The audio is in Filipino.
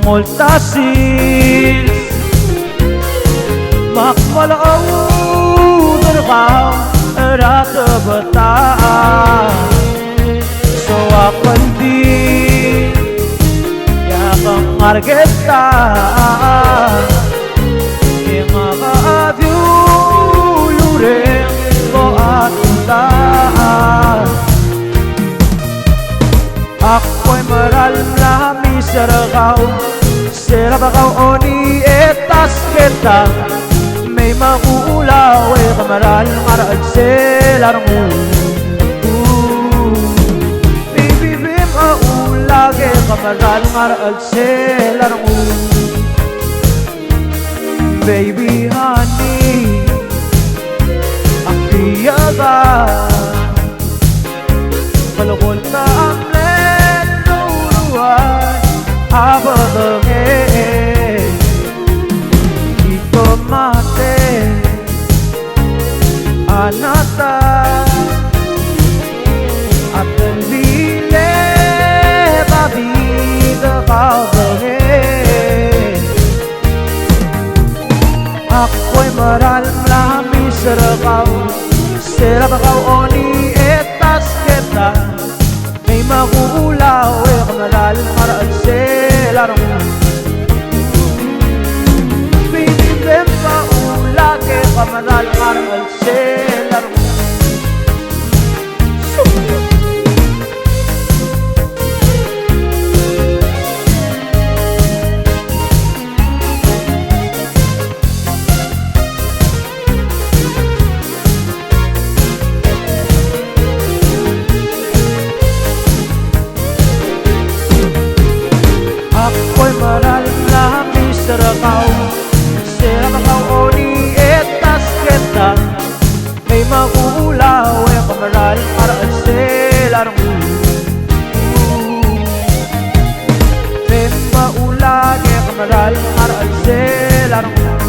multasil makmalaw darqaw ratbata so aqalbi ya qamargeta ako'y maralami saragaw sarabagaw oni etas kita may maulaw ay kamaral maral selarmu baby bim aulag ay kamaral maral selarmu baby honey ang piyaga kalukol na ang abadenge ito mate anata at bile babida kabenge ako'y maralami saragaw sarabagaw oni etas kita may maulaw ay kamaral maral selarong baby bem maulag ay kamaral maral selarong ako'y maralami saragaw saragaw oni etas kita may maulaw ay kamaral maral selarong may maulag ay kamaral maral selarong